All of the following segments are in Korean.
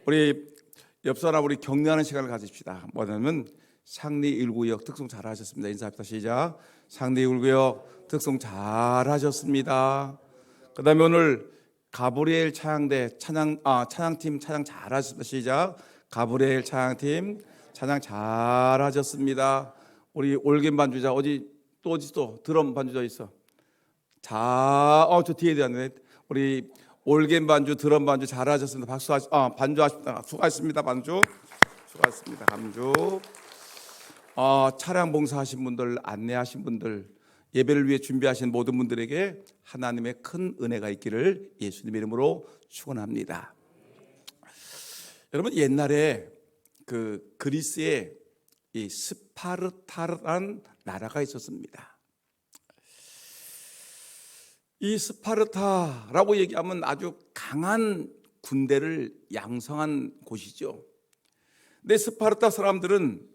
우리 옆사람 우리 격려하는 시간을 가집시다. 뭐냐면 상리 1구역 특송 잘하셨습니다. 인사합시다. 시작. 상리 1구역 특송 잘하셨습니다. 그다음에 오늘 가브리엘 찬양대 찬양팀 찬양 잘하셨습니다. 시작. 가브리엘 찬양팀 찬양 잘하셨습니다. 우리 올겐 반주자 어디 또 드럼 반주자 있어. 저 뒤에 있네. 우리 올겐 반주, 드럼 반주 잘하셨습니다. 반주하십니다. 수고하셨습니다. 수고하셨습니다. 감주. 차량 봉사하신 분들, 안내하신 분들, 예배를 위해 준비하신 모든 분들에게 하나님의 큰 은혜가 있기를 예수님 이름으로 축원합니다. 여러분, 옛날에 그 그리스에 이 스파르타라는 나라가 있었습니다. 이 스파르타라고 얘기하면 아주 강한 군대를 양성한 곳이죠. 근데 스파르타 사람들은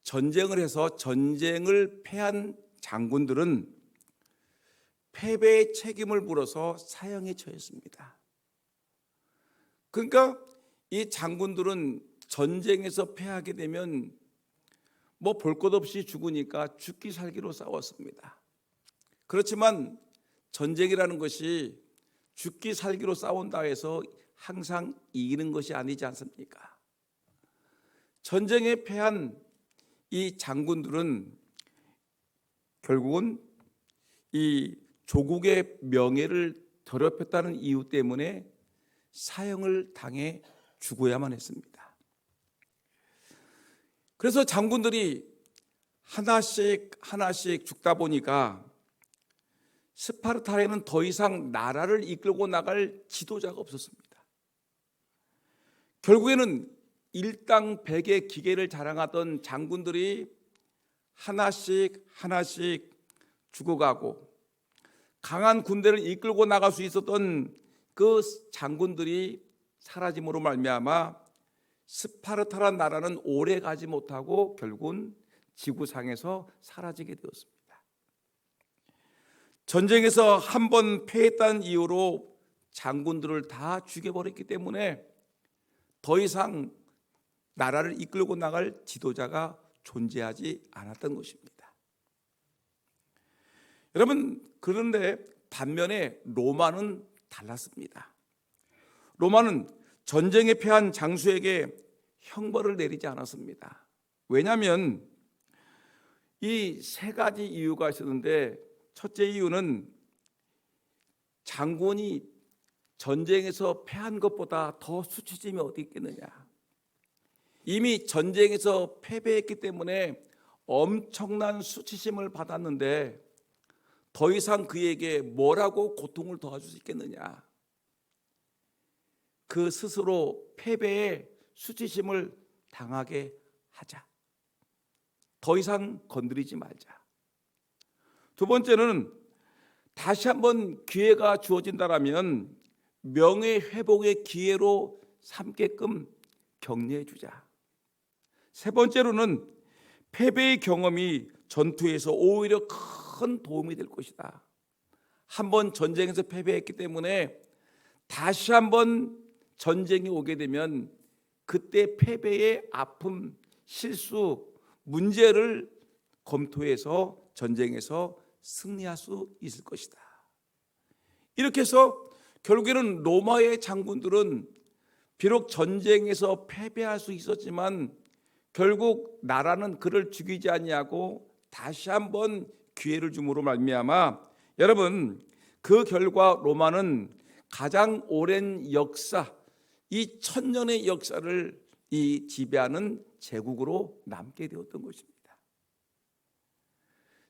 전쟁을 해서 전쟁을 패한 장군들은 패배의 책임을 물어서 사형에 처했습니다. 그러니까 이 장군들은 전쟁에서 패하게 되면 뭐 볼 것 없이 죽으니까 죽기 살기로 싸웠습니다. 그렇지만 전쟁이라는 것이 죽기 살기로 싸운다 해서 항상 이기는 것이 아니지 않습니까? 전쟁에 패한 이 장군들은 결국은 이 조국의 명예를 더럽혔다는 이유 때문에 사형을 당해 죽어야만 했습니다. 그래서 장군들이 하나씩 죽다 보니까 스파르타에는 더 이상 나라를 이끌고 나갈 지도자가 없었습니다. 결국에는 일당백의 기계를 자랑하던 장군들이 하나씩 죽어가고 강한 군대를 이끌고 나갈 수 있었던 그 장군들이 사라짐으로 말미암아 스파르타란 나라는 오래 가지 못하고 결국은 지구상에서 사라지게 되었습니다. 전쟁에서 한 번 패했다는 이유로 장군들을 다 죽여버렸기 때문에 더 이상 나라를 이끌고 나갈 지도자가 존재하지 않았던 것입니다. 여러분, 그런데 반면에 로마는 달랐습니다. 로마는 전쟁에 패한 장수에게 형벌을 내리지 않았습니다. 왜냐하면 이 세 가지 이유가 있었는데, 첫째 이유는 장군이 전쟁에서 패한 것보다 더 수치심이 어디 있겠느냐. 이미 전쟁에서 패배했기 때문에 엄청난 수치심을 받았는데 더 이상 그에게 뭐라고 고통을 더해줄 수 있겠느냐. 그 스스로 패배의 수치심을 당하게 하자. 더 이상 건드리지 말자. 두 번째는 다시 한번 기회가 주어진다라면 명예회복의 기회로 삼게끔 격려해 주자. 세 번째로는 패배의 경험이 전투에서 오히려 큰 도움이 될 것이다. 한번 전쟁에서 패배했기 때문에 다시 한번 전쟁이 오게 되면 그때 패배의 아픔, 실수, 문제를 검토해서 전쟁에서 승리할 수 있을 것이다. 이렇게 해서 결국에는 로마의 장군들은 비록 전쟁에서 패배할 수 있었지만 결국 나라는 그를 죽이지 아니하고 다시 한번 기회를 줌으로 말미암아 여러분, 그 결과 로마는 가장 오랜 역사, 이 1000년의 역사를 이 지배하는 제국으로 남게 되었던 것입니다.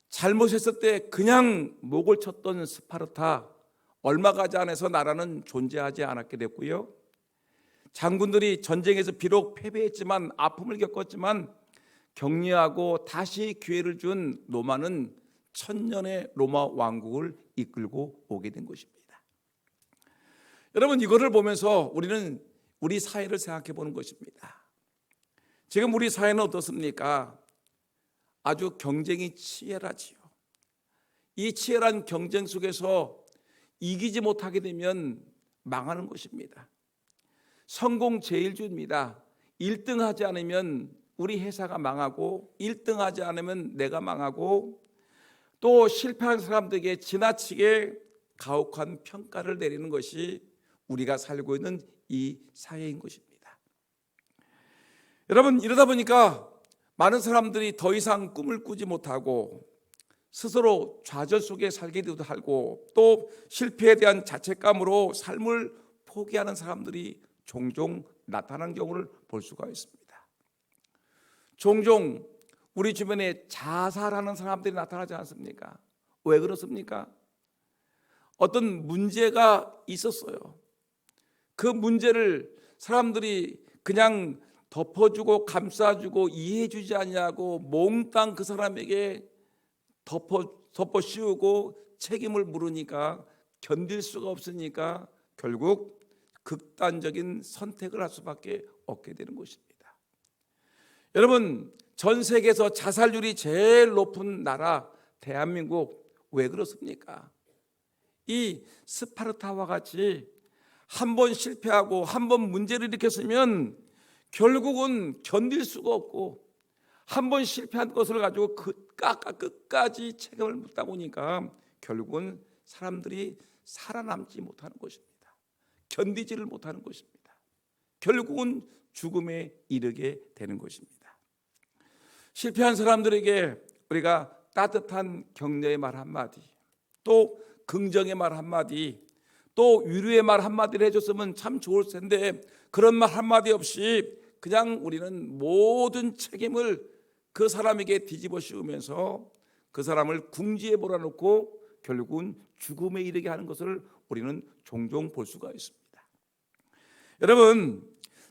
잘못했을 때 그냥 목을 쳤던 스파르타, 얼마 가지 않아서 나라는 존재하지 않았게 됐고요. 장군들이 전쟁에서 비록 패배했지만 아픔을 겪었지만 격려하고 다시 기회를 준 로마는 1000년의 로마 왕국을 이끌고 오게 된 것입니다. 여러분, 이거를 보면서 우리는 우리 사회를 생각해 보는 것입니다. 지금 우리 사회는 어떻습니까? 아주 경쟁이 치열하지요. 이 치열한 경쟁 속에서 이기지 못하게 되면 망하는 것입니다. 성공 제일주의입니다. 1등 하지 않으면 우리 회사가 망하고 1등 하지 않으면 내가 망하고 또 실패한 사람들에게 지나치게 가혹한 평가를 내리는 것이 우리가 살고 있는 이 사회인 것입니다. 여러분, 이러다 보니까 많은 사람들이 더 이상 꿈을 꾸지 못하고 스스로 좌절 속에 살기도 하고 또 실패에 대한 자책감으로 삶을 포기하는 사람들이 종종 나타나는 경우를 볼 수가 있습니다. 종종 우리 주변에 자살하는 사람들이 나타나지 않습니까? 왜 그렇습니까? 어떤 문제가 있었어요. 그 문제를 사람들이 그냥 덮어주고 감싸주고 이해해주지 않냐고 몽땅 그 사람에게 덮어 씌우고 책임을 물으니까 견딜 수가 없으니까 결국 극단적인 선택을 할 수밖에 없게 되는 것입니다. 여러분, 전 세계에서 자살률이 제일 높은 나라 대한민국 왜 그렇습니까? 이 스파르타와 같이 한 번 실패하고 한 번 문제를 일으켰으면 결국은 견딜 수가 없고 한 번 실패한 것을 가지고 끝까지 책임을 묻다 보니까 결국은 사람들이 살아남지 못하는 것입니다. 견디지를 못하는 것입니다. 결국은 죽음에 이르게 되는 것입니다. 실패한 사람들에게 우리가 따뜻한 격려의 말 한마디, 또 긍정의 말 한마디, 또 위로의 말 한마디를 해줬으면 참 좋을 텐데 그런 말 한마디 없이 그냥 우리는 모든 책임을 그 사람에게 뒤집어 씌우면서 그 사람을 궁지에 몰아넣고 결국은 죽음에 이르게 하는 것을 우리는 종종 볼 수가 있습니다. 여러분,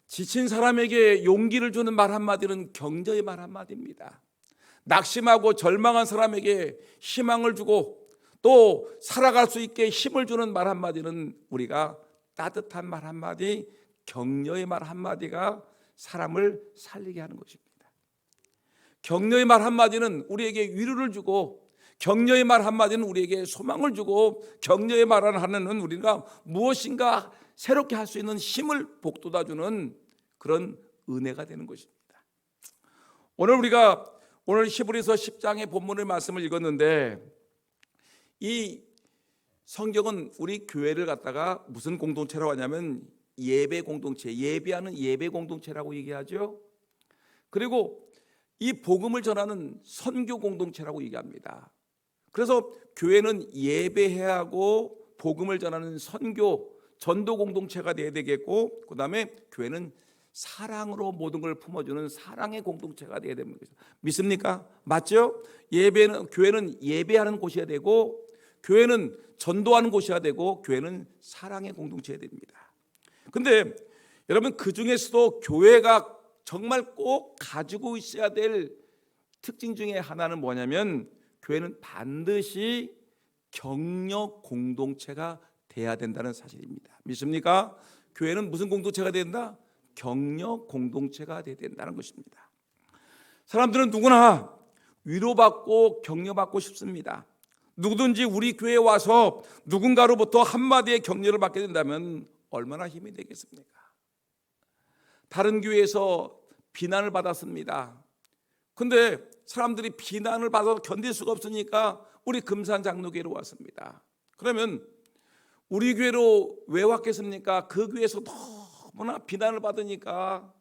지친 사람에게 용기를 주는 말 한마디는 격려의 말 한마디입니다. 낙심하고 절망한 사람에게 희망을 주고 또 살아갈 수 있게 힘을 주는 말 한마디는 우리가 따뜻한 말 한마디, 격려의 말 한마디가 사람을 살리게 하는 것입니다. 격려의 말 한마디는 우리에게 위로를 주고 격려의 말 한마디는 우리에게 소망을 주고 격려의 말 하나는 우리가 무엇인가 새롭게 할 수 있는 힘을 북돋아주는 그런 은혜가 되는 것입니다. 우리가 오늘 히브리서 10장의 본문의 말씀을 읽었는데 이 성경은 우리 교회를 갖다가 무슨 공동체라고 하냐면 예배 공동체, 예배하는 예배 공동체라고 얘기하죠. 그리고 이 복음을 전하는 선교 공동체라고 얘기합니다. 그래서 교회는 예배해야 하고 복음을 전하는 선교, 전도 공동체가 돼야 되겠고 그 다음에 교회는 사랑으로 모든 걸 품어주는 사랑의 공동체가 돼야 됩니다. 믿습니까? 맞죠? 교회는 예배하는 곳이어야 되고 교회는 전도하는 곳이어야 되고 교회는 사랑의 공동체가 됩니다. 근데 여러분, 그 중에서도 교회가 정말 꼭 가지고 있어야 될 특징 중에 하나는 뭐냐면 교회는 반드시 격려 공동체가 돼야 된다는 사실입니다. 믿습니까? 교회는 무슨 공동체가 돼야 된다? 격려 공동체가 돼야 된다는 것입니다. 사람들은 누구나 위로받고 격려받고 싶습니다. 누구든지 우리 교회에 와서 누군가로부터 한마디의 격려를 받게 된다면 얼마나 힘이 되겠습니까? 다른 교회에서 비난을 받았습니다. 근데 사람들이 비난을 받아서 견딜 수가 없으니까 우리 금산 장로교회로 왔습니다. 그러면 우리 교회로 왜 왔겠습니까? 그 교회에서 너무나 비난을 받으니까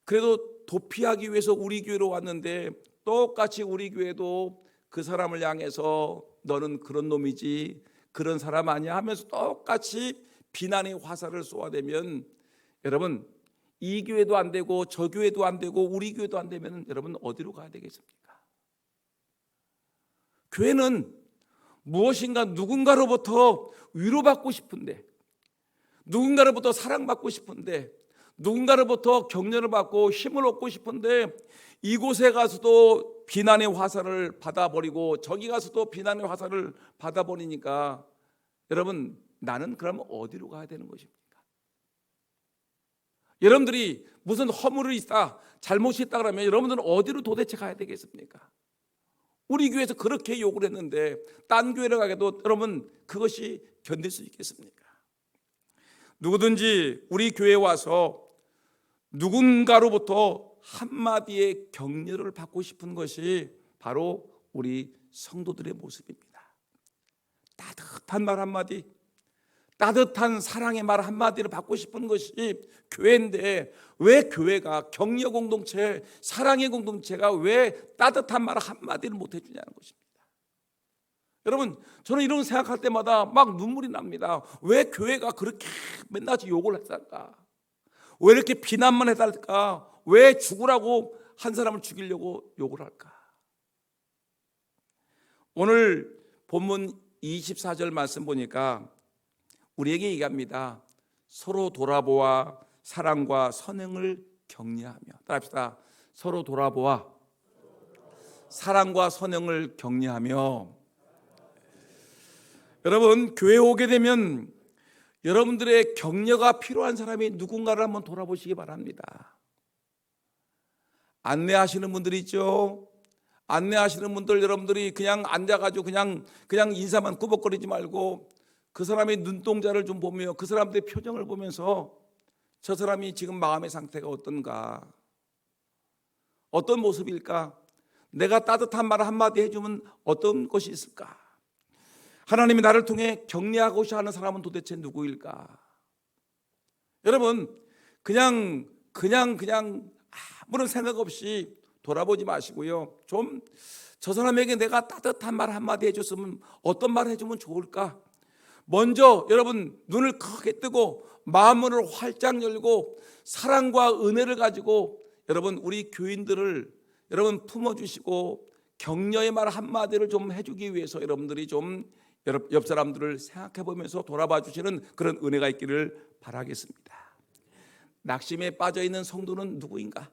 그래도 도피하기 위해서 우리 교회로 왔는데 똑같이 우리 교회도 그 사람을 향해서 너는 그런 놈이지, 그런 사람 아니야 하면서 똑같이 비난의 화살을 쏘아대면 여러분, 이 교회도 안 되고 저 교회도 안 되고 우리 교회도 안 되면 여러분 어디로 가야 되겠습니까? 교회는 무엇인가 누군가로부터 위로받고 싶은데, 누군가로부터 사랑받고 싶은데, 누군가로부터 격려를 받고 힘을 얻고 싶은데 이곳에 가서도 비난의 화살을 받아버리고 저기 가서도 비난의 화살을 받아버리니까 여러분, 나는 그럼 어디로 가야 되는 것입니까? 여러분들이 무슨 허물이 있다, 잘못이 있다 그러면 여러분들은 어디로 도대체 가야 되겠습니까? 우리 교회에서 그렇게 욕을 했는데 딴 교회를 가게도 여러분 그것이 견딜 수 있겠습니까? 누구든지 우리 교회에 와서 누군가로부터 한마디의 격려를 받고 싶은 것이 바로 우리 성도들의 모습입니다. 따뜻한 말 한마디, 따뜻한 사랑의 말 한마디를 받고 싶은 것이 교회인데, 왜 교회가, 격려 공동체, 사랑의 공동체가 왜 따뜻한 말 한마디를 못 해주냐는 것입니다. 여러분, 저는 이런 생각할 때마다 막 눈물이 납니다. 왜 교회가 그렇게 맨날 욕을 했을까? 왜 이렇게 비난만 해달까? 왜 죽으라고 한 사람을 죽이려고 욕을 할까? 오늘 본문 24절 말씀 보니까 우리에게 얘기합니다. 서로 돌아보아 사랑과 선행을 격려하며. 따라합시다. 서로 돌아보아 사랑과 선행을 격려하며. 여러분, 교회에 오게 되면 여러분들의 격려가 필요한 사람이 누군가를 한번 돌아보시기 바랍니다. 안내하시는 분들이 있죠. 안내하시는 분들, 여러분들이 그냥 앉아가지고 그냥 인사만 꾸벅거리지 말고 그 사람의 눈동자를 좀 보며 그 사람들의 표정을 보면서 저 사람이 지금 마음의 상태가 어떤가, 어떤 모습일까, 내가 따뜻한 말 한마디 해주면 어떤 것이 있을까, 하나님이 나를 통해 격려하고자 하는 사람은 도대체 누구일까. 여러분, 그냥 아무런 생각 없이 돌아보지 마시고요, 좀 저 사람에게 내가 따뜻한 말 한마디 해줬으면 어떤 말 해주면 좋을까. 먼저 여러분 눈을 크게 뜨고 마음을 활짝 열고 사랑과 은혜를 가지고 여러분 우리 교인들을 여러분 품어주시고 격려의 말 한마디를 좀 해주기 위해서 여러분들이 좀 옆 사람들을 생각해 보면서 돌아봐 주시는 그런 은혜가 있기를 바라겠습니다. 낙심에 빠져 있는 성도는 누구인가?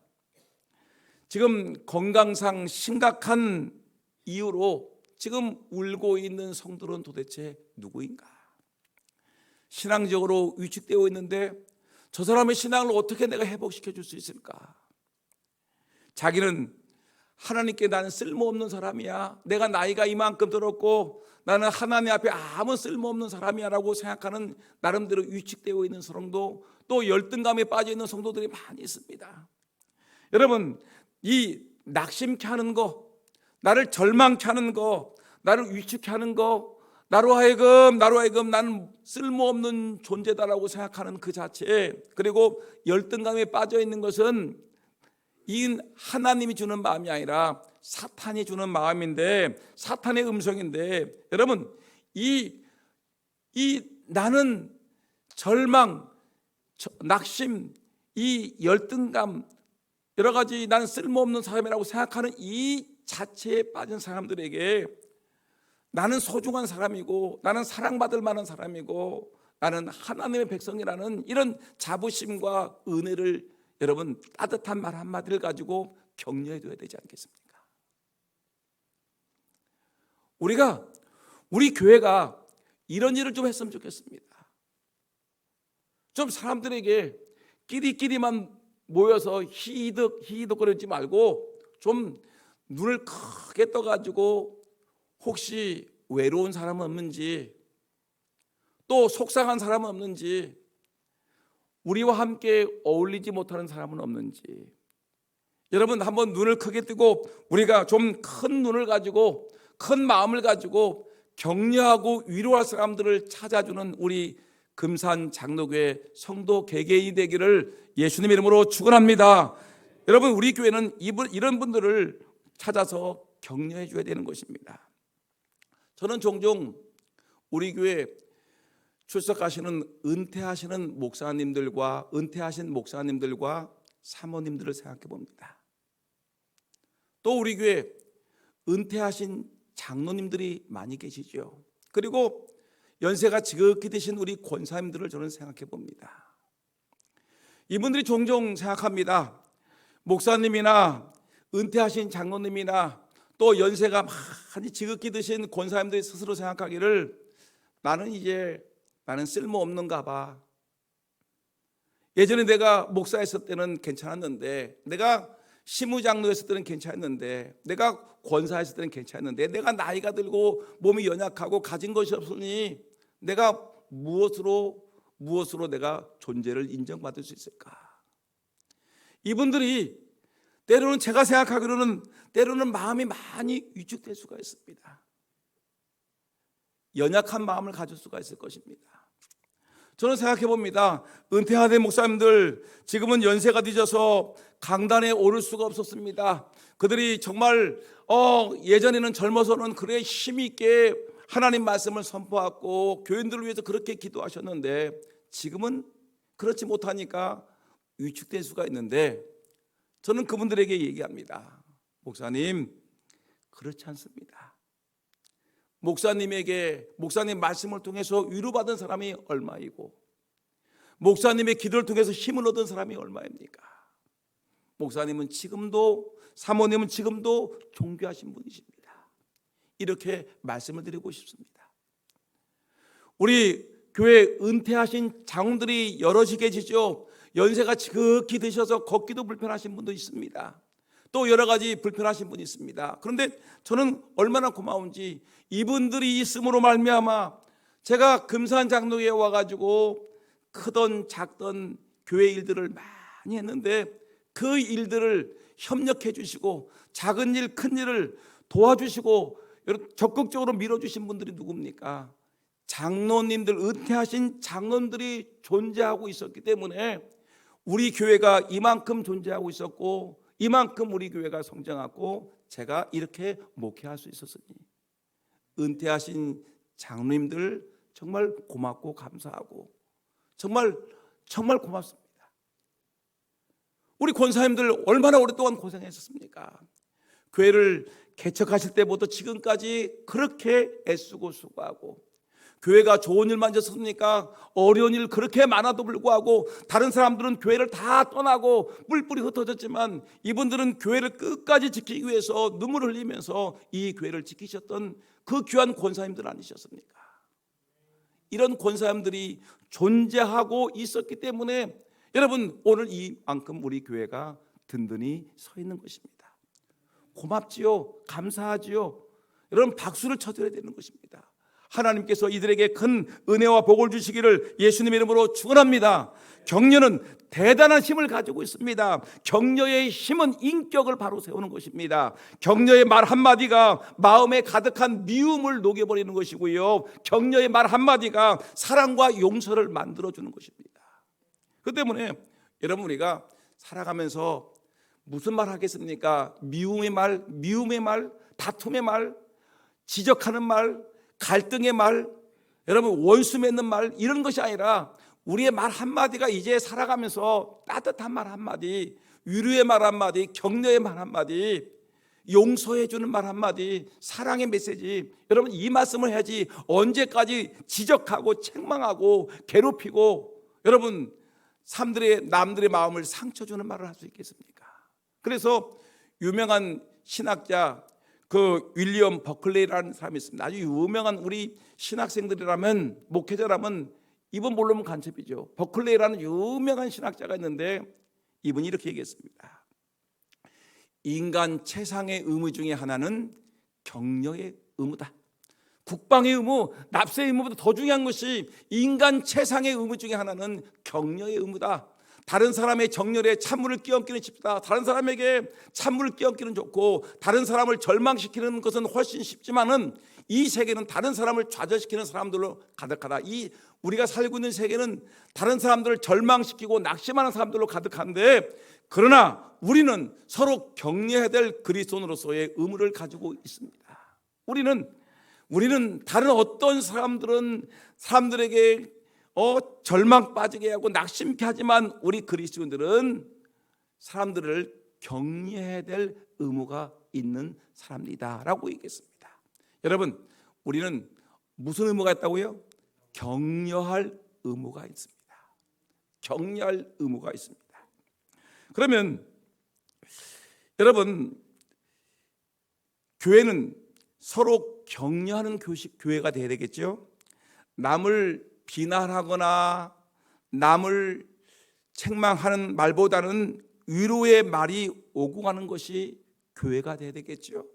지금 건강상 심각한 이유로 지금 울고 있는 성도는 도대체 누구인가? 신앙적으로 위축되어 있는데 저 사람의 신앙을 어떻게 내가 회복시켜 줄 수 있을까? 자기는 하나님께 나는 쓸모없는 사람이야, 내가 나이가 이만큼 들었고 나는 하나님 앞에 아무 쓸모없는 사람이야 라고 생각하는 나름대로 위축되어 있는 성도, 또 열등감에 빠져 있는 성도들이 많이 있습니다. 여러분, 이 낙심케 하는 거, 나를 절망케 하는 거, 나를 위축케 하는 거, 나로 하여금 나는 쓸모없는 존재다라고 생각하는 그 자체, 그리고 열등감에 빠져 있는 것은 이 하나님이 주는 마음이 아니라 사탄이 주는 마음인데, 사탄의 음성인데, 여러분 이 나는 절망, 낙심, 이 열등감, 여러 가지 나는 쓸모없는 사람이라고 생각하는 이 자체에 빠진 사람들에게 나는 소중한 사람이고 나는 사랑받을 만한 사람이고 나는 하나님의 백성이라는 이런 자부심과 은혜를 여러분 따뜻한 말 한마디를 가지고 격려해 줘야 되지 않겠습니까? 우리 교회가 이런 일을 좀 했으면 좋겠습니다. 좀 사람들에게 끼리끼리만 모여서 히히덕거리지 말고 좀 눈을 크게 떠가지고 혹시 외로운 사람은 없는지, 또 속상한 사람은 없는지, 우리와 함께 어울리지 못하는 사람은 없는지, 여러분 한번 눈을 크게 뜨고 우리가 좀 큰 눈을 가지고 큰 마음을 가지고 격려하고 위로할 사람들을 찾아주는 우리 금산 장로교회 성도 개개인이 되기를 예수님 이름으로 축원합니다. 여러분, 우리 교회는 이런 분들을 찾아서 격려해 줘야 되는 것입니다. 저는 종종 우리 교회 출석하시는 은퇴하신 목사님들과 사모님들을 생각해 봅니다. 또 우리 교회 은퇴하신 장로님들이 많이 계시죠. 그리고 연세가 지극히 되신 우리 권사님들을 저는 생각해 봅니다. 이분들이 종종 생각합니다. 목사님이나 은퇴하신 장로님이나 또 연세가 많이 지극히 드신 권사님들이 스스로 생각하기를 나는 쓸모없는가 봐. 예전에 내가 목사했을 때는 괜찮았는데, 내가 시무장로했을 때는 괜찮았는데, 내가 권사했을 때는 괜찮았는데, 내가 나이가 들고 몸이 연약하고 가진 것이 없으니 내가 무엇으로 무엇으로 내가 존재를 인정받을 수 있을까? 이분들이 때로는 제가 생각하기로는 때로는 마음이 많이 위축될 수가 있습니다. 연약한 마음을 가질 수가 있을 것입니다. 저는 생각해 봅니다. 은퇴하된 목사님들 지금은 연세가 늦어서 강단에 오를 수가 없었습니다. 그들이 정말 예전에는 젊어서는 그래 힘 있게 하나님 말씀을 선포하고 교인들을 위해서 그렇게 기도하셨는데 지금은 그렇지 못하니까 위축될 수가 있는데 저는 그분들에게 얘기합니다. 목사님, 그렇지 않습니다. 목사님 말씀을 통해서 위로받은 사람이 얼마이고 목사님의 기도를 통해서 힘을 얻은 사람이 얼마입니까? 목사님은 지금도, 사모님은 지금도 존귀하신 분이십니다. 이렇게 말씀을 드리고 싶습니다. 우리 교회 은퇴하신 장로들이 여럿이 계시죠. 연세가 지극히 드셔서 걷기도 불편하신 분도 있습니다. 또 여러 가지 불편하신 분이 있습니다. 그런데 저는 얼마나 고마운지 이분들이 있음으로 말미암아 제가 금산 장로에 와가지고 크던 작던 교회 일들을 많이 했는데 그 일들을 협력해 주시고 작은 일 큰 일을 도와주시고 적극적으로 밀어주신 분들이 누굽니까? 장로님들, 은퇴하신 장로님들이 존재하고 있었기 때문에 우리 교회가 이만큼 존재하고 있었고 이만큼 우리 교회가 성장하고 제가 이렇게 목회할 수 있었으니 은퇴하신 장로님들 정말 고맙고 감사하고 정말 고맙습니다. 우리 권사님들 얼마나 오랫동안 고생했었습니까? 교회를 개척하실 때부터 지금까지 그렇게 애쓰고 수고하고 교회가 좋은 일만 있었습니까? 어려운 일 그렇게 많아도 불구하고 다른 사람들은 교회를 다 떠나고 뿔뿔이 흩어졌지만 이분들은 교회를 끝까지 지키기 위해서 눈물을 흘리면서 이 교회를 지키셨던 그 귀한 권사님들 아니셨습니까? 이런 권사님들이 존재하고 있었기 때문에 여러분 오늘 이만큼 우리 교회가 든든히 서 있는 것입니다. 고맙지요. 감사하지요. 여러분 박수를 쳐드려야 되는 것입니다. 하나님께서 이들에게 큰 은혜와 복을 주시기를 예수님의 이름으로 축원합니다. 격려는 대단한 힘을 가지고 있습니다. 격려의 힘은 인격을 바로 세우는 것입니다. 격려의 말 한마디가 마음에 가득한 미움을 녹여버리는 것이고요. 격려의 말 한마디가 사랑과 용서를 만들어주는 것입니다. 그 때문에 여러분 우리가 살아가면서 무슨 말 하겠습니까? 미움의 말, 다툼의 말, 지적하는 말, 갈등의 말, 여러분 원수 맺는 말 이런 것이 아니라 우리의 말 한마디가 이제 살아가면서 따뜻한 말 한마디, 위로의 말 한마디, 격려의 말 한마디, 용서해 주는 말 한마디, 사랑의 메시지. 여러분 이 말씀을 해야지 언제까지 지적하고 책망하고 괴롭히고 여러분 남들의 마음을 상처 주는 말을 할 수 있겠습니까? 그래서 유명한 신학자 그 윌리엄 버클레이라는 사람이 있습니다. 아주 유명한 우리 신학생들이라면 목회자라면 이분 모르면 간첩이죠. 버클레이라는 유명한 신학자가 있는데 이분이 이렇게 얘기했습니다. 인간 최상의 의무 중에 하나는 격려의 의무다. 국방의 의무, 납세의 의무보다 더 중요한 것이 인간 최상의 의무 중에 하나는 격려의 의무다. 다른 사람의 정열에 찬물을 끼얹기는 쉽다. 다른 사람에게 찬물을 끼얹기는 좋고 다른 사람을 절망시키는 것은 훨씬 쉽지만은 이 세계는 다른 사람을 좌절시키는 사람들로 가득하다. 이 우리가 살고 있는 세계는 다른 사람들을 절망시키고 낙심하는 사람들로 가득한데 그러나 우리는 서로 격려해야 될 그리스도인으로서의 의무를 가지고 있습니다. 우리는 다른 어떤 사람들에게 절망 빠지게 하고 낙심케 하지만 우리 그리스도인들은 사람들을 격려해야 될 의무가 있는 사람이다라고 얘기했습니다. 여러분 우리는 무슨 의무가 있다고요? 격려할 의무가 있습니다. 격려할 의무가 있습니다. 그러면 여러분 교회는 서로 격려하는 교회가 되어야 되겠죠. 남을 비난하거나 남을 책망하는 말보다는 위로의 말이 오고 가는 것이 교회가 되어야 되겠죠.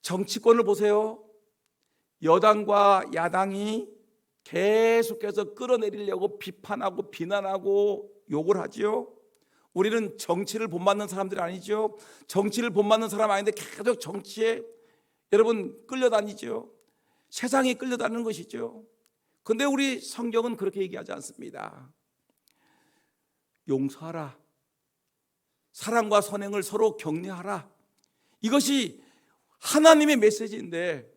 정치권을 보세요. 여당과 야당이 계속해서 끌어내리려고 비판하고 비난하고 욕을 하지요. 우리는 정치를 본받는 사람들이 아니죠. 정치를 본받는 사람 아닌데 계속 정치에 여러분 끌려다니죠. 세상에 끌려다니는 것이죠. 근데 우리 성경은 그렇게 얘기하지 않습니다. 용서하라. 사랑과 선행을 서로 격려하라. 이것이 하나님의 메시지인데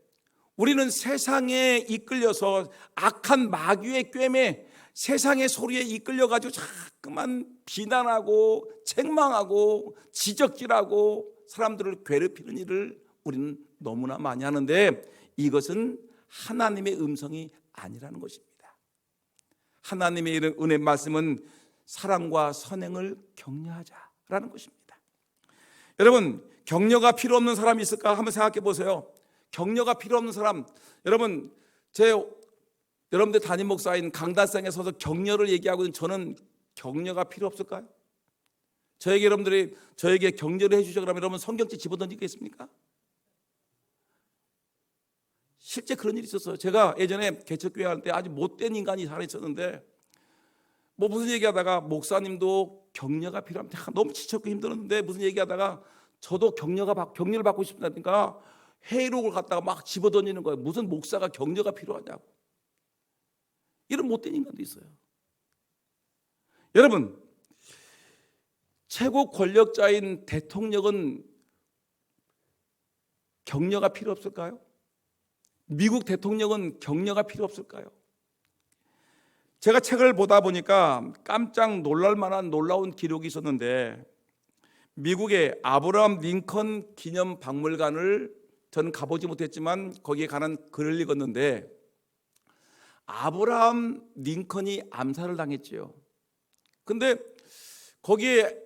우리는 세상에 이끌려서 악한 마귀의 꾀에 세상의 소리에 이끌려가지고 자꾸만 비난하고 책망하고 지적질하고 사람들을 괴롭히는 일을 우리는 너무나 많이 하는데 이것은 하나님의 음성이 아니라는 것입니다. 하나님의 은혜 말씀은 사랑과 선행을 격려하자라는 것입니다. 여러분, 격려가 필요 없는 사람이 있을까 한번 생각해 보세요. 격려가 필요 없는 사람, 여러분 여러분들 담임 목사인 강단상에 서서 격려를 얘기하고 있는 저는 격려가 필요 없을까요? 여러분들이 저에게 격려를 해주셔 그러면 여러분 성경책 집어던지겠습니까? 실제 그런 일이 있었어요. 제가 예전에 개척교회 할 때 아주 못된 인간이 하나 있었는데 무슨 얘기하다가 목사님도 격려가 필요합니다. 너무 지쳤고 힘들었는데 무슨 얘기하다가 저도 격려를 받고 싶다니까 회의록을 갖다가 막 집어던지는 거예요. 무슨 목사가 격려가 필요하냐고. 이런 못된 인간도 있어요. 여러분, 최고 권력자인 대통령은 격려가 필요 없을까요? 미국 대통령은 격려가 필요 없을까요? 제가 책을 보다 보니까 깜짝 놀랄 만한 놀라운 기록이 있었는데 미국의 아브라함 링컨 기념 박물관을 저는 가보지 못했지만 거기에 관한 글을 읽었는데 아브라함 링컨이 암살을 당했지요. 근데 거기에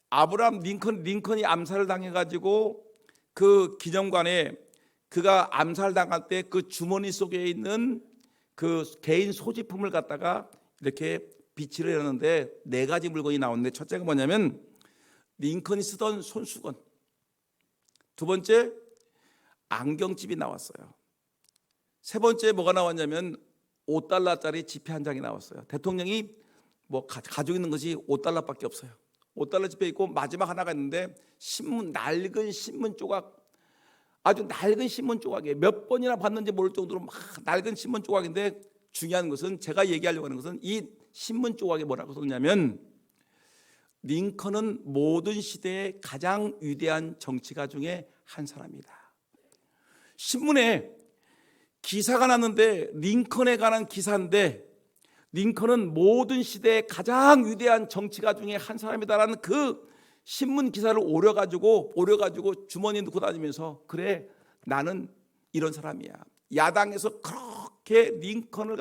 아브라함 링컨이 암살을 당해가지고 그 기념관에 그가 암살당할 때 그 주머니 속에 있는 그 개인 소지품을 갖다가 이렇게 비치를 해놨는데 4가지 물건이 나오는데 첫째가 뭐냐면 링컨이 쓰던 손수건, 두 번째 안경집이 나왔어요. 세 번째 뭐가 나왔냐면 $5짜리 지폐 한 장이 나왔어요. 대통령이 가지고 있는 것이 $5밖에 없어요. $5 지폐 있고 마지막 하나가 있는데 낡은 신문 조각, 아주 낡은 신문 조각이에요. 몇 번이나 봤는지 모를 정도로 막 낡은 신문 조각인데 중요한 것은 제가 얘기하려고 하는 것은 이 신문 조각에 뭐라고 썼냐면 링컨은 모든 시대의 가장 위대한 정치가 중에 한 사람이다. 신문에 기사가 났는데 링컨에 관한 기사인데 링컨은 모든 시대의 가장 위대한 정치가 중에 한 사람이다라는 그 신문 기사를 오려가지고 주머니에 넣고 다니면서 그래 나는 이런 사람이야. 야당에서 그렇게 링컨을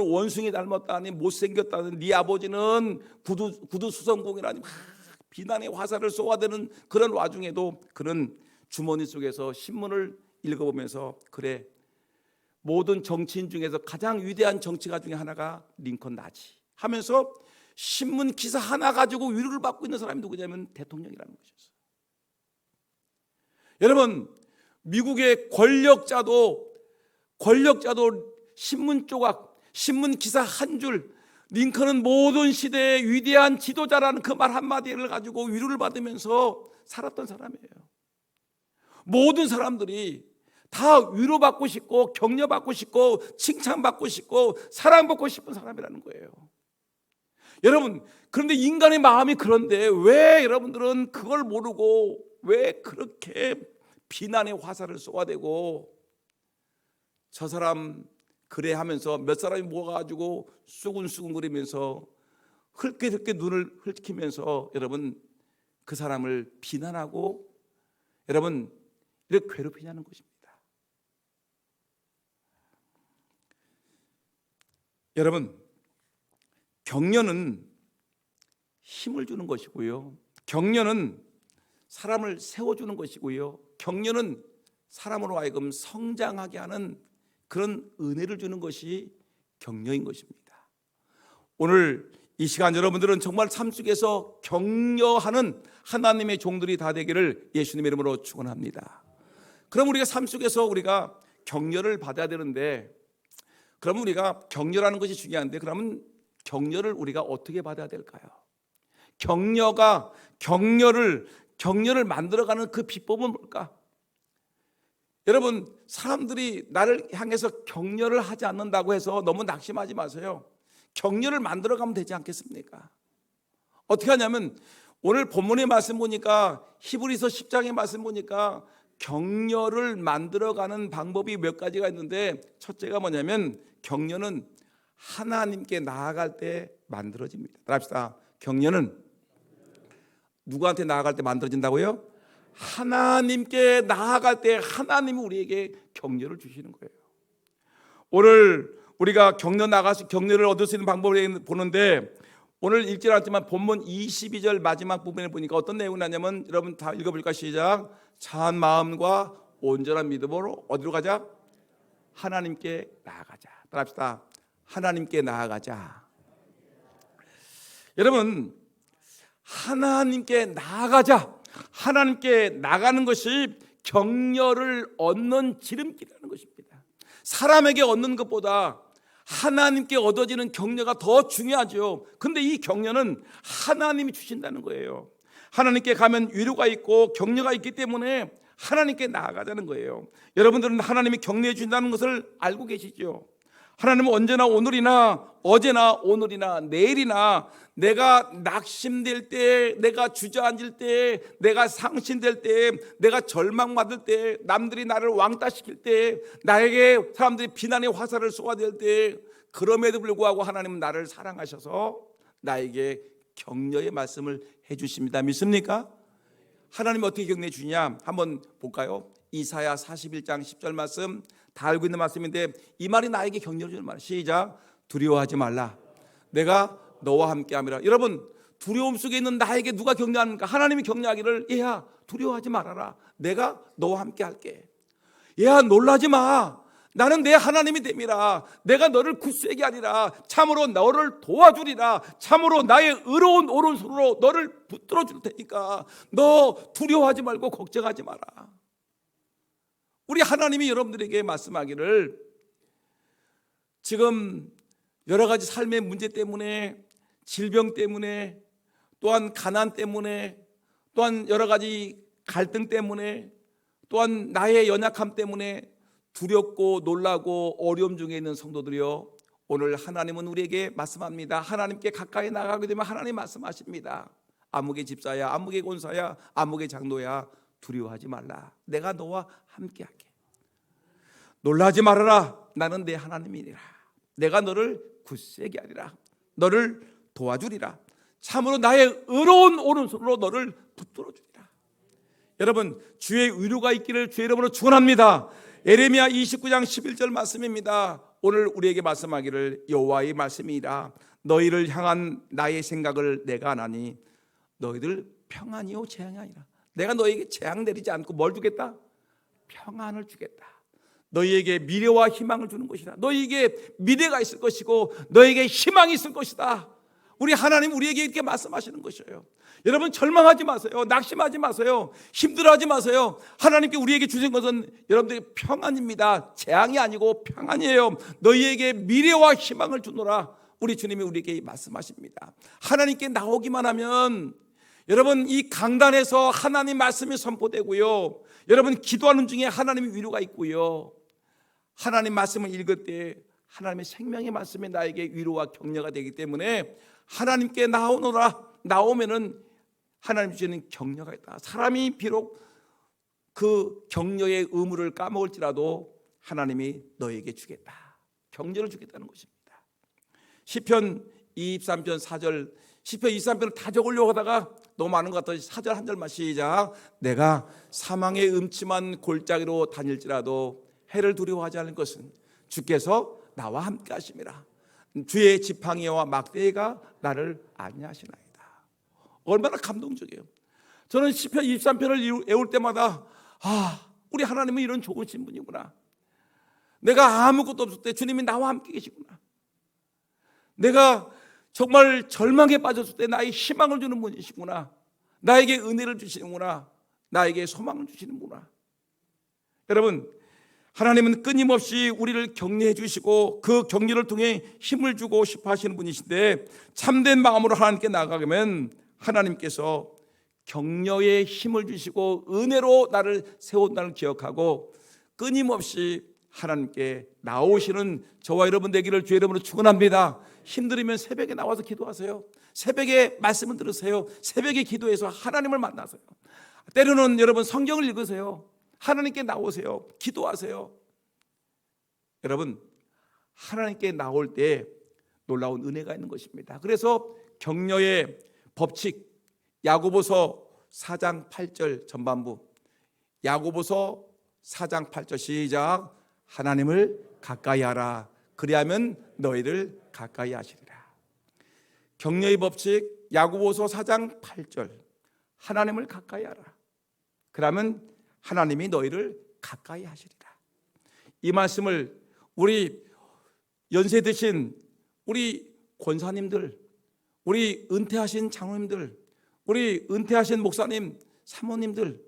원숭이 닮았다니 못생겼다니 네 아버지는 구두 수성공이라니 막 비난의 화살을 쏘아대는 그런 와중에도 그는 주머니 속에서 신문을 읽어보면서 그래 모든 정치인 중에서 가장 위대한 정치가 중에 하나가 링컨 나지 하면서 신문 기사 하나 가지고 위로를 받고 있는 사람이 누구냐면 대통령이라는 것이었어요. 여러분, 미국의 권력자도 신문 조각, 신문 기사 한 줄, 링컨은 모든 시대의 위대한 지도자라는 그 말 한마디를 가지고 위로를 받으면서 살았던 사람이에요. 모든 사람들이 다 위로받고 싶고 격려받고 싶고 칭찬받고 싶고 사랑받고 싶은 사람이라는 거예요. 여러분, 그런데 인간의 마음이 그런데 왜 여러분들은 그걸 모르고 왜 그렇게 비난의 화살을 쏘아대고 저 사람 그래 하면서 몇 사람이 모아가지고 수근수근거리면서 흘끗흘끗 눈을 흘키면서 여러분 그 사람을 비난하고 여러분 이렇게 괴롭히냐는 것입니다. 여러분, 격려는 힘을 주는 것이고요. 격려는 사람을 세워주는 것이고요. 격려는 사람으로 하여금 성장하게 하는 그런 은혜를 주는 것이 격려인 것입니다. 오늘 이 시간 여러분들은 정말 삶 속에서 격려하는 하나님의 종들이 다 되기를 예수님의 이름으로 축원합니다. 그럼 우리가 삶 속에서 우리가 격려를 받아야 되는데 그러면 우리가 격려라는 것이 중요한데, 그러면 격려를 우리가 어떻게 받아야 될까요? 격려를 만들어가는 그 비법은 뭘까? 여러분, 사람들이 나를 향해서 격려를 하지 않는다고 해서 너무 낙심하지 마세요. 격려를 만들어가면 되지 않겠습니까? 어떻게 하냐면, 오늘 본문의 말씀 보니까, 히브리서 10장의 말씀 보니까 격려를 만들어가는 방법이 몇 가지가 있는데, 첫째가 뭐냐면, 격려는 하나님께 나아갈 때 만들어집니다. 따라합시다. 격려는 누구한테 나아갈 때 만들어진다고요? 하나님께 나아갈 때 하나님이 우리에게 격려를 주시는 거예요. 오늘 우리가 격려를 얻을 수 있는 방법을 보는데, 오늘 읽지 않았지만 본문 22절 마지막 부분에 보니까 어떤 내용이 나냐면, 여러분 다 읽어볼까? 시작. 차한 마음과 온전한 믿음으로 어디로 가자? 하나님께 나아가자. 따라합시다. 하나님께 나아가자. 여러분, 하나님께 나아가자. 하나님께 나가는 것이 격려를 얻는 지름길이라는 것입니다. 사람에게 얻는 것보다 하나님께 얻어지는 격려가 더 중요하죠. 근데 이 격려는 하나님이 주신다는 거예요. 하나님께 가면 위로가 있고 격려가 있기 때문에 하나님께 나아가자는 거예요. 여러분들은 하나님이 격려해 준다는 것을 알고 계시죠? 하나님은 언제나 오늘이나 어제나 오늘이나 내일이나 내가 낙심될 때, 내가 주저앉을 때, 내가 상심될 때, 내가 절망받을 때, 남들이 나를 왕따시킬 때, 나에게 사람들이 비난의 화살을 쏘아댈 때, 그럼에도 불구하고 하나님은 나를 사랑하셔서 나에게 격려의 말씀을 해주십니다. 믿습니까? 하나님이 어떻게 격려해 주냐 한번 볼까요? 이사야 41장 10절 말씀, 다 알고 있는 말씀인데 이 말이 나에게 격려를 주는 말. 시작. 두려워하지 말라. 내가 너와 함께함이라. 여러분, 두려움 속에 있는 나에게 누가 격려합니까? 하나님이 격려하기를, 얘야 두려워하지 말아라. 내가 너와 함께할게. 얘야 놀라지 마. 나는 내 하나님이 됨이라. 내가 너를 굳세게 하리라. 참으로 너를 도와주리라. 참으로 나의 의로운 오른손으로 너를 붙들어 줄 테니까 너 두려워하지 말고 걱정하지 마라. 우리 하나님이 여러분들에게 말씀하기를, 지금 여러 가지 삶의 문제 때문에, 질병 때문에, 또한 가난 때문에, 또한 여러 가지 갈등 때문에, 또한 나의 연약함 때문에 두렵고 놀라고 어려움 중에 있는 성도들이요, 오늘 하나님은 우리에게 말씀합니다. 하나님께 가까이 나가게 되면 하나님 말씀하십니다. 아무개 집사야, 아무개 권사야, 아무개 장로야, 두려워하지 말라. 내가 너와 함께할게. 놀라지 말아라. 나는 내 하나님이니라. 내가 너를 굳세게 하리라. 너를 도와주리라. 참으로 나의 의로운 오른손으로 너를 붙들어 주리라. 여러분, 주의 위로가 있기를 주의 이름으로 축원합니다. 예레미야 29장 11절 말씀입니다. 오늘 우리에게 말씀하기를, 여호와의 말씀이라. 너희를 향한 나의 생각을 내가 아나니 너희들 평안이요 재앙이 아니라. 내가 너희에게 재앙 내리지 않고 뭘 주겠다? 평안을 주겠다. 너희에게 미래와 희망을 주는 것이다. 너희에게 미래가 있을 것이고 너희에게 희망이 있을 것이다. 우리 하나님 우리에게 이렇게 말씀하시는 것이에요. 여러분, 절망하지 마세요. 낙심하지 마세요. 힘들어하지 마세요. 하나님께 우리에게 주신 것은 여러분들의 평안입니다. 재앙이 아니고 평안이에요. 너희에게 미래와 희망을 주노라. 우리 주님이 우리에게 말씀하십니다. 하나님께 나오기만 하면, 여러분, 이 강단에서 하나님 말씀이 선포되고요, 여러분 기도하는 중에 하나님의 위로가 있고요, 하나님 말씀을 읽을 때 하나님의 생명의 말씀이 나에게 위로와 격려가 되기 때문에 하나님께 나오면은 하나님 주시는 격려가 있다. 사람이 비록 그 격려의 의무를 까먹을지라도 하나님이 너에게 주겠다. 격려를 주겠다는 것입니다. 시편 23편 4절, 시편 23편을 다 적으려고 하다가 너무 많은 것 같아서 4절 한 절만 시작. 내가 사망의 음침한 골짜기로 다닐지라도 해를 두려워하지 않을 것은 주께서 나와 함께 하심이라. 주의 지팡이와 막대기가 나를 안위하시나이다. 얼마나 감동적이에요. 저는 시편 23편을 외울 때마다, 우리 하나님은 이런 좋으신 분이구나. 내가 아무것도 없을 때 주님이 나와 함께 계시구나. 내가 정말 절망에 빠졌을 때 나의 희망을 주는 분이시구나. 나에게 은혜를 주시는구나. 나에게 소망을 주시는구나. 여러분, 하나님은 끊임없이 우리를 격려해 주시고 그 격려를 통해 힘을 주고 싶어 하시는 분이신데, 참된 마음으로 하나님께 나아가면 하나님께서 격려에 힘을 주시고 은혜로 나를 세운다는 기억하고 끊임없이 하나님께 나오시는 저와 여러분 되기를 주의 이름으로 축원합니다. 힘들으면 새벽에 나와서 기도하세요. 새벽에 말씀을 들으세요. 새벽에 기도해서 하나님을 만나세요. 때로는 여러분 성경을 읽으세요. 하나님께 나오세요. 기도하세요. 여러분, 하나님께 나올 때 놀라운 은혜가 있는 것입니다. 그래서 격려의 법칙, 야고보서 4장 8절 전반부, 야고보서 4장 8절 시작. 하나님을 가까이 하라. 그리하면 너희를 가까이 하시리라. 격려의 법칙, 야고보서 4장 8절. 하나님을 가까이 하라. 그러면 하나님이 너희를 가까이 하시리라. 이 말씀을 우리 연세 드신 우리 권사님들, 우리 은퇴하신 장로님들, 우리 은퇴하신 목사님, 사모님들,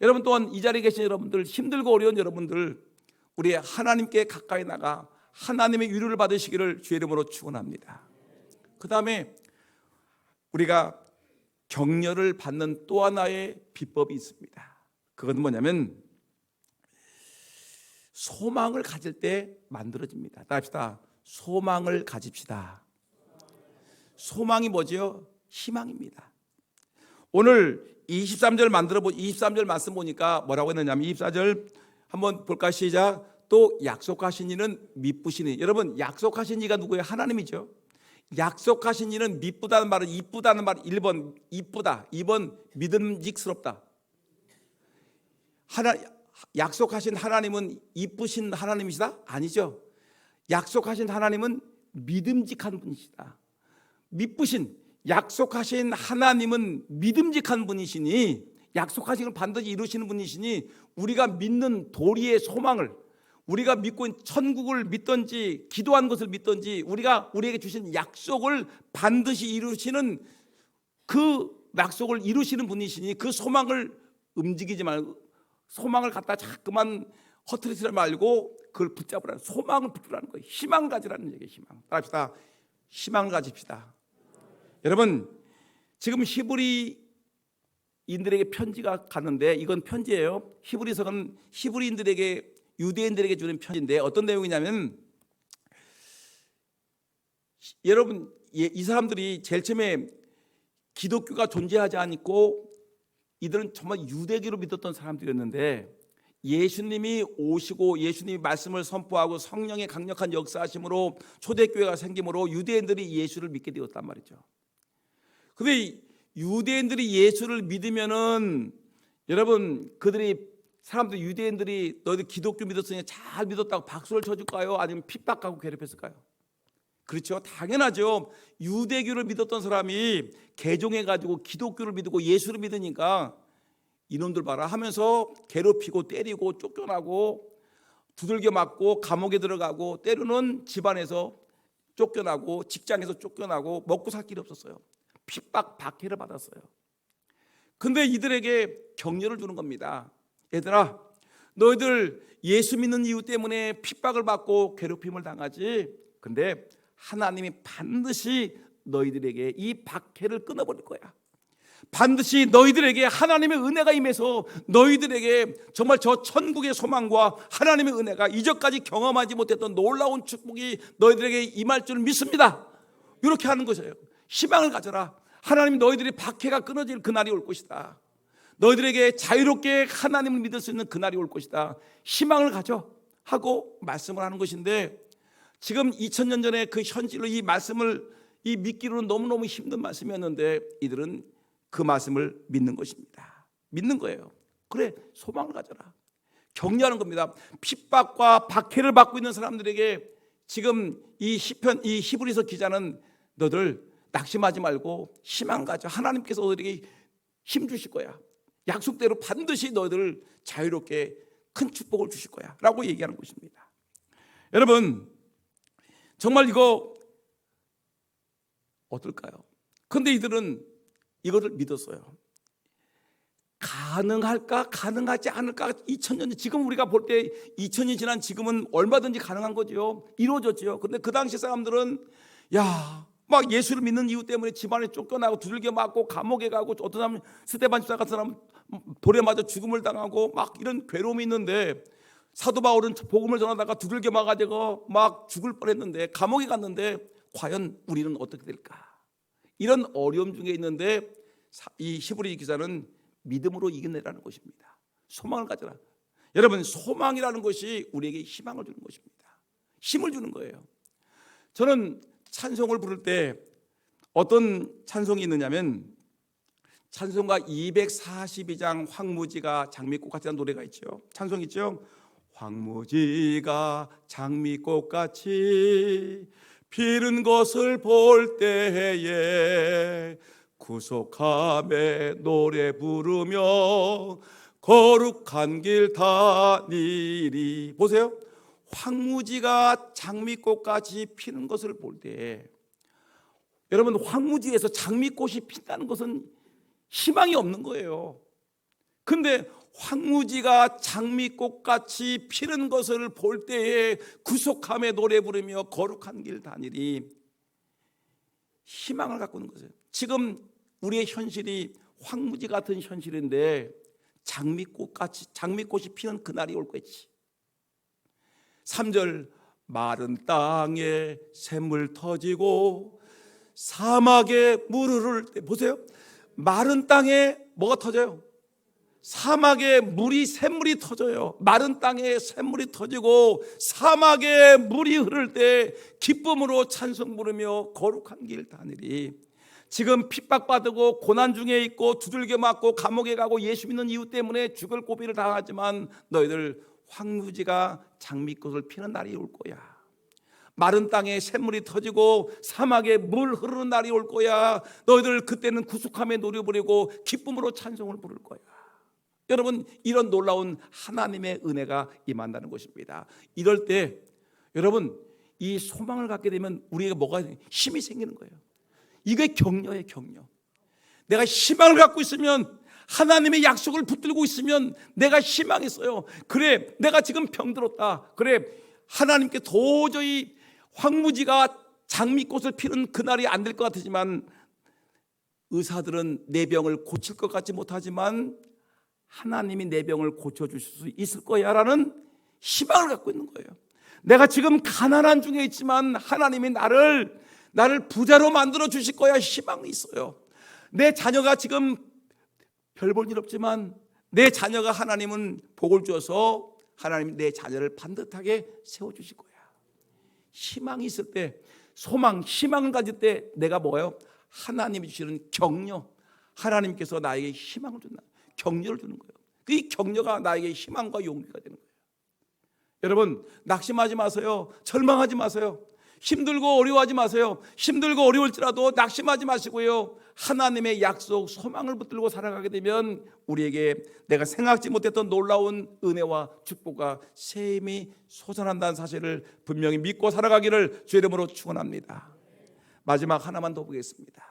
여러분 또한 이 자리에 계신 여러분들, 힘들고 어려운 여러분들, 우리 하나님께 가까이 나가 하나님의 위로를 받으시기를 주의 이름으로 축원합니다. 그 다음에 우리가 격려를 받는 또 하나의 비법이 있습니다. 그건 뭐냐면 소망을 가질 때 만들어집니다. 따라합시다. 소망을 가집시다. 소망이 뭐죠? 희망입니다. 오늘 23절 23절 말씀 보니까 뭐라고 했느냐면 24절 한번 볼까 시작. 또 약속하신 이는 미쁘시니. 여러분, 약속하신 이가 누구예요? 하나님이죠. 약속하신 이는 미쁘다는 말은 이쁘다는 말 1번 이쁘다, 2번 믿음직스럽다. 약속하신 하나님은 이쁘신 하나님이시다? 아니죠. 약속하신 하나님은 믿음직한 분이시다. 미쁘신, 약속하신 하나님은 믿음직한 분이시니, 약속하신 걸 반드시 이루시는 분이시니 우리가 믿는 도리의 소망을, 우리가 믿고 있는 천국을 믿든지 기도한 것을 믿든지 우리가 우리에게 주신 약속을 반드시 이루시는, 그 약속을 이루시는 분이시니 그 소망을 움직이지 말고, 소망을 갖다 자꾸만 허트리지 말고 그걸 붙잡으라는, 소망을 붙으라는 거예요. 희망을 가지라는 얘기예요. 희망. 따라합시다. 희망을 가집시다. 여러분, 지금 히브리인들에게 편지가 갔는데, 이건 편지예요. 히브리서는 히브리인들에게, 유대인들에게 주는 편지인데 어떤 내용이냐면, 여러분, 이 사람들이 제일 처음에 기독교가 존재하지 않고 이들은 정말 유대교를 믿었던 사람들이었는데, 예수님이 오시고 예수님이 말씀을 선포하고 성령의 강력한 역사하심으로 초대교회가 생김으로 유대인들이 예수를 믿게 되었단 말이죠. 근데 유대인들이 예수를 믿으면은, 여러분, 사람들 유대인들이 너희들 기독교 믿었으니 잘 믿었다고 박수를 쳐줄까요? 아니면 핍박하고 괴롭혔을까요? 그렇죠. 당연하죠. 유대교를 믿었던 사람이 개종해가지고 기독교를 믿고 예수를 믿으니까 이놈들 봐라 하면서 괴롭히고 때리고 쫓겨나고 두들겨 맞고 감옥에 들어가고, 때로는 집안에서 쫓겨나고 직장에서 쫓겨나고 먹고 살 길이 없었어요. 핍박 박해를 받았어요. 근데 이들에게 격려를 주는 겁니다. 얘들아, 너희들 예수 믿는 이유 때문에 핍박을 받고 괴롭힘을 당하지, 근데 하나님이 반드시 너희들에게 이 박해를 끊어버릴 거야. 반드시 너희들에게 하나님의 은혜가 임해서 너희들에게 정말 저 천국의 소망과 하나님의 은혜가 이전까지 경험하지 못했던 놀라운 축복이 너희들에게 임할 줄 믿습니다. 이렇게 하는 것이에요. 희망을 가져라. 하나님, 너희들이 박해가 끊어질 그날이 올 것이다. 너희들에게 자유롭게 하나님을 믿을 수 있는 그날이 올 것이다. 희망을 가져 하고 말씀을 하는 것인데, 지금 2000년 전에 그 현실로 이 말씀을 믿기로는 너무너무 힘든 말씀이었는데 이들은 그 말씀을 믿는 것입니다. 믿는 거예요. 그래, 소망을 가져라. 격려하는 겁니다. 핍박과 박해를 받고 있는 사람들에게 지금 이 히브리서 기자는 너들 낙심하지 말고 희망 가져. 하나님께서 너희에게 힘 주실 거야. 약속대로 반드시 너희들을 자유롭게 큰 축복을 주실 거야 라고 얘기하는 것입니다. 여러분, 정말 이거 어떨까요? 그런데 이들은 이것을 믿었어요. 가능할까? 가능하지 않을까? 2000년 지금 우리가 볼 때 2000년이 지난 지금은 얼마든지 가능한 거죠. 이루어졌죠. 근데 그 당시 사람들은 막 예수를 믿는 이유 때문에 집안에 쫓겨나고 두들겨 맞고 감옥에 가고 어떤 사람 스데반 집사 같은 사람 돌에 맞아 죽음을 당하고 막 이런 괴로움이 있는데, 사도 바울은 복음을 전하다가 두들겨 맞아가지고 막 죽을 뻔했는데 감옥에 갔는데 과연 우리는 어떻게 될까? 이런 어려움 중에 있는데 이 히브리 기사는 믿음으로 이겨내라는 것입니다. 소망을 가져라. 여러분, 소망이라는 것이 우리에게 희망을 주는 것입니다. 힘을 주는 거예요. 저는 찬송을 부를 때 어떤 찬송이 있느냐면 찬송가 242장 황무지가 장미꽃같이라는 노래가 있죠. 찬송 있죠. 황무지가 장미꽃같이 피는 것을 볼 때에 구속함에 노래 부르며 거룩한 길 다니리. 보세요. 황무지가 장미꽃같이 피는 것을 볼 때, 여러분, 황무지에서 장미꽃이 핀다는 것은 희망이 없는 거예요. 근데 황무지가 장미꽃같이 피는 것을 볼 때에 구속함에 노래 부르며 거룩한 길 다니리. 희망을 갖고 있는 거죠. 지금 우리의 현실이 황무지 같은 현실인데 장미꽃이 피는 그날이 올 거지. 3절, 마른 땅에 샘물 터지고 사막에 물을 흐를 때. 보세요. 마른 땅에 뭐가 터져요? 사막에 샘물이 터져요. 마른 땅에 샘물이 터지고 사막에 물이 흐를 때 기쁨으로 찬송 부르며 거룩한 길 다니리. 지금 핍박받고 고난 중에 있고 두들겨 맞고 감옥에 가고 예수 믿는 이유 때문에 죽을 고비를 당하지만 너희들 황무지가 장미꽃을 피는 날이 올 거야. 마른 땅에 샘물이 터지고 사막에 물 흐르는 날이 올 거야. 너희들 그때는 구속함에 노래 부르고 기쁨으로 찬송을 부를 거야. 여러분, 이런 놀라운 하나님의 은혜가 임한다는 것입니다. 이럴 때 여러분, 이 소망을 갖게 되면 우리에게 뭐가 힘이 생기는 거예요. 이게 격려예요. 격려. 내가 희망을 갖고 있으면, 하나님의 약속을 붙들고 있으면 내가 희망이 있어요. 그래, 내가 지금 병들었다. 그래, 하나님께 도저히 황무지가 장미꽃을 피는 그날이 안 될 것 같지만, 의사들은 내 병을 고칠 것 같지 못하지만 하나님이 내 병을 고쳐주실 수 있을 거야 라는 희망을 갖고 있는 거예요. 내가 지금 가난한 중에 있지만 하나님이 나를 부자로 만들어 주실 거야. 희망이 있어요. 내 자녀가 지금 별 볼 일 없지만 내 자녀가 하나님은 복을 주어서 하나님이 내 자녀를 반듯하게 세워주실 거야. 희망이 있을 때, 희망을 가질 때 내가 뭐예요? 하나님이 주시는 격려, 하나님께서 나에게 희망을 준다, 격려를 주는 거예요. 이 격려가 나에게 희망과 용기가 되는 거예요. 여러분, 낙심하지 마세요. 절망하지 마세요. 힘들고 어려워하지 마세요. 힘들고 어려울지라도 낙심하지 마시고요. 하나님의 약속, 소망을 붙들고 살아가게 되면 우리에게 내가 생각지 못했던 놀라운 은혜와 축복과 새 힘이 솟아난다는 사실을 분명히 믿고 살아가기를 주의 이름으로 축원합니다. 마지막 하나만 더 보겠습니다.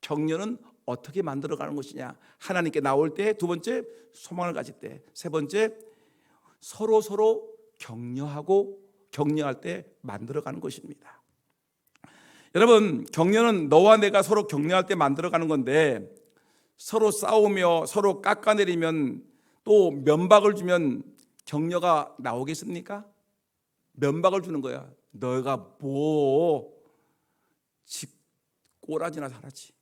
격려는 어떻게 만들어가는 것이냐? 하나님께 나올 때, 두 번째 소망을 가질 때, 세 번째 서로 격려할 때 만들어가는 것입니다. 여러분, 격려는 너와 내가 서로 격려할 때 만들어가는 건데, 서로 싸우며 서로 깎아내리면 또 면박을 주면 격려가 나오겠습니까? 면박을 주는 거야. 너가 뭐 집 꼬라지나 살았지.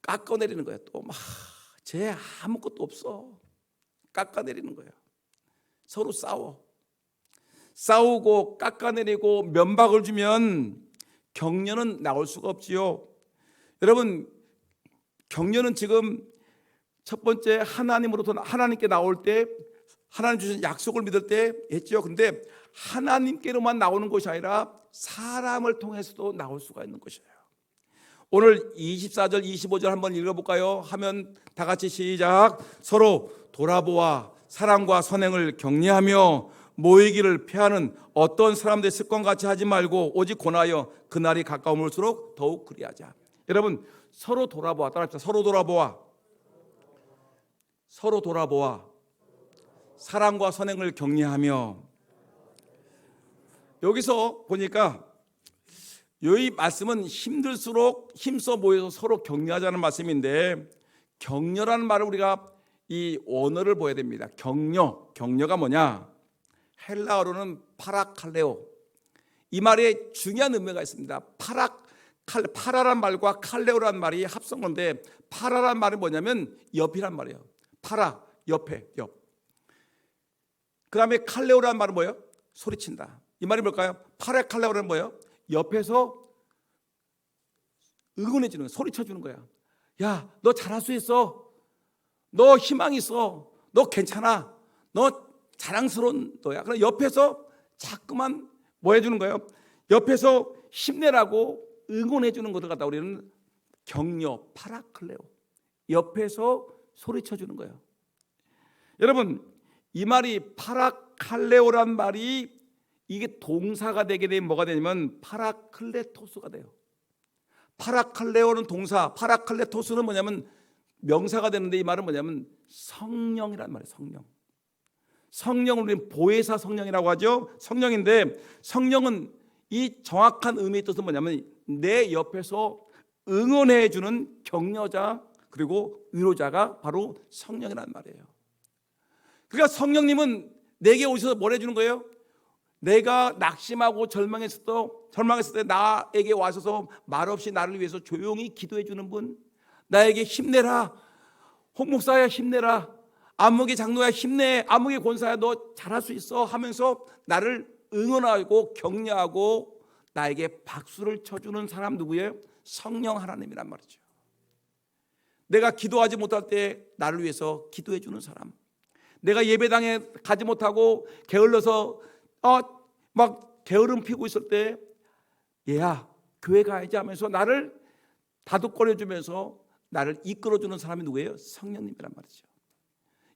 깎아내리는 거야. 또 막 쟤 아무것도 없어. 깎아내리는 거야. 서로 싸우고 깎아내리고 면박을 주면 격려는 나올 수가 없지요. 여러분, 격려는 지금 첫 번째 하나님으로부터 하나님께 나올 때, 하나님 주신 약속을 믿을 때 했죠. 근데 하나님께로만 나오는 것이 아니라 사람을 통해서도 나올 수가 있는 것이에요. 오늘 24절 25절 한번 읽어볼까요? 하면 다 같이 시작. 서로 돌아보아 사랑과 선행을 격려하며 모이기를 피하는 어떤 사람들의 습관같이 하지 말고 오직 권하여 그날이 가까움을수록 더욱 그리하자. 여러분, 서로 돌아보아. 따라합시다. 서로 돌아보아. 서로 돌아보아 사랑과 선행을 격려하며. 여기서 보니까 이 말씀은 힘들수록 힘써 모여서 서로 격려하자는 말씀인데, 격려라는 말을 우리가 이 원어를 보아야 됩니다. 격려가 뭐냐? 헬라어로는 파라칼레오. 이 말에 중요한 의미가 있습니다. 파라란 말과 칼레오란 말이 합성어인데, 파라란 말은 뭐냐면 옆이란 말이에요. 파라, 옆에, 옆. 그 다음에 칼레오란 말은 뭐예요? 소리친다. 이 말이 뭘까요? 파라칼레오란 뭐예요? 옆에서 응원해 주는 거야. 소리쳐 주는 거야. 야, 너 잘할 수 있어. 너 희망 있어. 너 괜찮아. 너 자랑스러운 너야. 그럼 옆에서 자꾸만 뭐 해주는 거예요? 옆에서 힘내라고 응원해 주는 것을 갖다 우리는 격려, 파라클레오. 옆에서 소리쳐 주는 거예요. 여러분, 이 말이 파라칼레오란 말이 이게 동사가 되게 되면 뭐가 되냐면 파라클레토스가 돼요. 파라칼레오는 동사, 파라칼레토스는 뭐냐면 명사가 되는데, 이 말은 뭐냐면 성령이란 말이에요. 성령을 우리는 보혜사 성령이라고 하죠. 성령인데, 성령은 이 정확한 의미의 뜻은 뭐냐면 내 옆에서 응원해 주는 격려자, 그리고 위로자가 바로 성령이란 말이에요. 그러니까 성령님은 내게 오셔서 뭘 해주는 거예요? 내가 낙심하고 절망했을 때 나에게 와셔서 말없이 나를 위해서 조용히 기도해 주는 분, 나에게 힘내라, 홍 목사야 힘내라, 안목의 장로야 힘내, 안목의 권사야 너 잘할 수 있어 하면서 나를 응원하고 격려하고 나에게 박수를 쳐주는 사람 누구예요? 성령 하나님이란 말이죠. 내가 기도하지 못할 때 나를 위해서 기도해 주는 사람, 내가 예배당에 가지 못하고 게을러서 막 게으름 피고 있을 때 얘야 교회 가야지 하면서 나를 다독거려 주면서 나를 이끌어 주는 사람이 누구예요? 성령님이란 말이죠.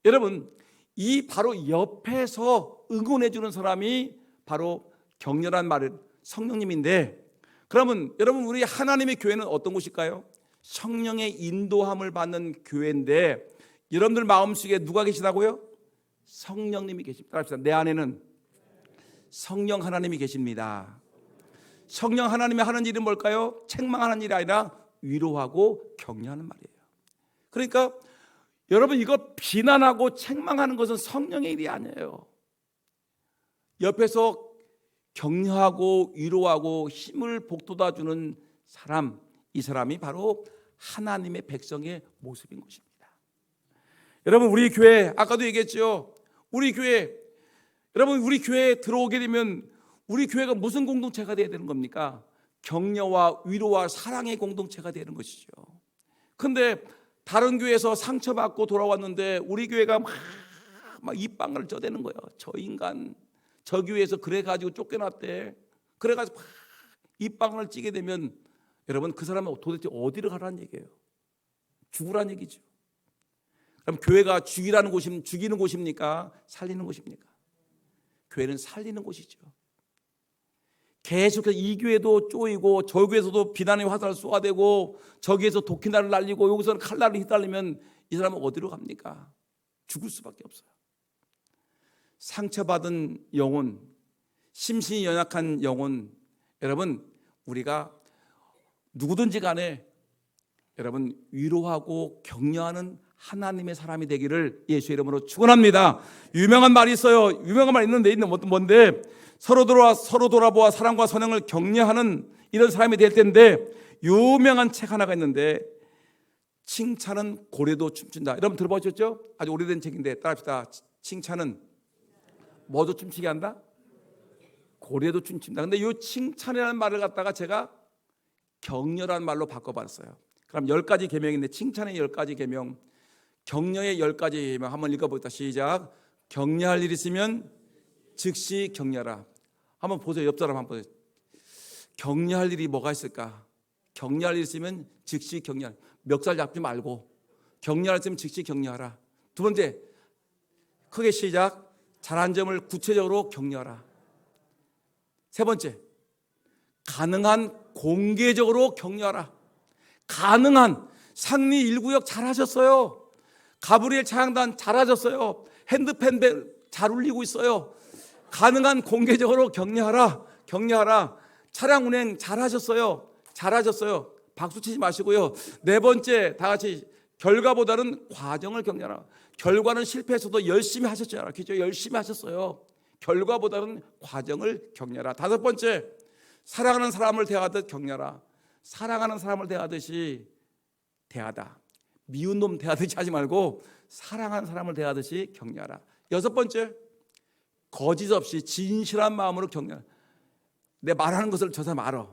여러분, 이 바로 옆에서 응원해 주는 사람이 바로 격려란 말은 성령님인데, 그러면 여러분, 우리 하나님의 교회는 어떤 곳일까요? 성령의 인도함을 받는 교회인데, 여러분들 마음속에 누가 계시다고요? 성령님이 계십니다. 내 안에는 성령 하나님이 계십니다. 성령 하나님이 하는 일은 뭘까요? 책망하는 일이 아니라 위로하고 격려하는 말이에요. 그러니까 여러분, 이거 비난하고 책망하는 것은 성령의 일이 아니에요. 옆에서 격려하고 위로하고 힘을 북돋아 주는 사람, 이 사람이 바로 하나님의 백성의 모습인 것입니다. 여러분, 우리 교회 아까도 얘기했죠. 우리 교회, 여러분, 우리 교회에 들어오게 되면 우리 교회가 무슨 공동체가 되어야 되는 겁니까? 격려와 위로와 사랑의 공동체가 되는 것이죠. 그런데 다른 교회에서 상처받고 돌아왔는데 우리 교회가 막 입방을 쪄대는 거예요. 저 인간 저 교회에서 그래가지고 쫓겨났대. 그래가지고 막 입방을 찌게 되면 여러분, 그 사람은 도대체 어디를 가라는 얘기예요? 죽으라는 얘기죠. 그럼 교회가 죽이는 곳입니까? 살리는 곳입니까? 교회는 살리는 곳이죠. 계속해서 이 교회도 쪼이고 저 교회에서도 비난의 화살을 쏘아대고 저기에서 도끼날을 날리고 여기서는 칼날을 휘날리면 이 사람은 어디로 갑니까? 죽을 수밖에 없어요. 상처받은 영혼, 심신이 연약한 영혼, 여러분, 우리가 누구든지 간에 여러분 위로하고 격려하는 하나님의 사람이 되기를 예수의 이름으로 축원합니다. 유명한 말이 있어요. 유명한 말 있는데 뭔데? 서로 돌아보아 사랑과 선행을 격려하는 이런 사람이 될 텐데, 유명한 책 하나가 있는데 칭찬은 고래도 춤춘다. 여러분 들어보셨죠? 아주 오래된 책인데 따라합시다. 칭찬은 뭐도 춤추게 한다? 고래도 춤춘다. 근데 이 칭찬이라는 말을 갖다가 제가 격려라는 말로 바꿔봤어요. 그럼 10가지 계명인데 칭찬의 10가지 계명, 격려의 10가지 계명 한번 읽어보겠다. 시작. 격려할 일 있으면 즉시 격려하라. 한번 보세요. 옆 사람 한번 보세요. 격려할 일이 뭐가 있을까? 격려할 일 있으면 즉시 격려하라. 멱살 잡지 말고 격려할 일 있으면 즉시 격려하라. 두 번째, 크게 시작. 잘한 점을 구체적으로 격려하라. 세 번째, 가능한 공개적으로 격려하라. 가능한 상리 1구역 잘하셨어요. 가브리엘 찬양단 잘하셨어요. 핸드팬 잘 울리고 있어요. 가능한 공개적으로 격려하라. 격려하라. 차량 운행 잘하셨어요. 잘하셨어요. 박수 치지 마시고요. 네 번째, 다 같이 결과보다는 과정을 격려하라. 결과는 실패했어도 열심히 하셨잖아요. 그죠? 열심히 하셨어요. 결과보다는 과정을 격려하라. 다섯 번째, 사랑하는 사람을 대하듯 격려하라. 사랑하는 사람을 대하듯이 대하다. 미운 놈 대하듯이 하지 말고 사랑하는 사람을 대하듯이 격려하라. 여섯 번째, 거짓 없이 진실한 마음으로 격려하라. 내 말하는 것을 저 사람 알아.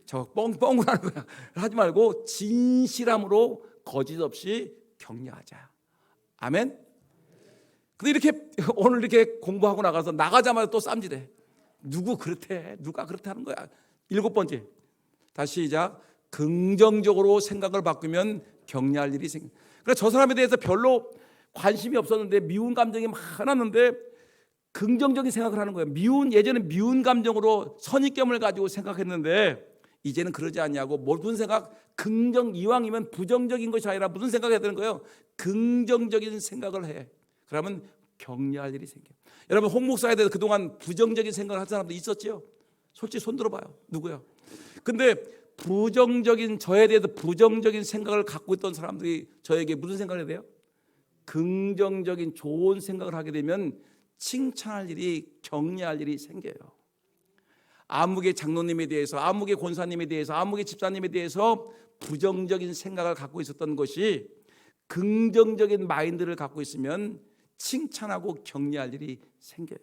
저 뻥뻥을 하는 거야. 하지 말고 진실함으로 거짓 없이 격려하자. 아멘. 근데 이렇게 오늘 이렇게 공부하고 나가서 나가자마자 또 쌈질해. 누구 그렇대? 누가 그렇다 하는 거야? 일곱 번째, 다시 시작. 긍정적으로 생각을 바꾸면 격려할 일이 생겨. 그래서 저 사람에 대해서 별로 관심이 없었는데 미운 감정이 많았는데 긍정적인 생각을 하는 거예요. 예전에 미운 감정으로 선입견을 가지고 생각했는데 이제는 그러지 않냐고. 모든 생각 이왕이면 부정적인 것이 아니라 무슨 생각해야 되는 거예요? 긍정적인 생각을 해. 그러면 격려할 일이 생겨. 여러분, 홍 목사에 대해서 그동안 부정적인 생각을 한 사람도 있었죠? 솔직히 손 들어봐요. 누구요? 근데 저에 대해서 부정적인 생각을 갖고 있던 사람들이 저에게 무슨 생각을 해야 돼요? 긍정적인 좋은 생각을 하게 되면 칭찬할 일이, 격려할 일이 생겨요. 아무개 장로님에 대해서, 아무개 권사님에 대해서, 아무개 집사님에 대해서 부정적인 생각을 갖고 있었던 것이 긍정적인 마인드를 갖고 있으면 칭찬하고 격려할 일이 생겨요.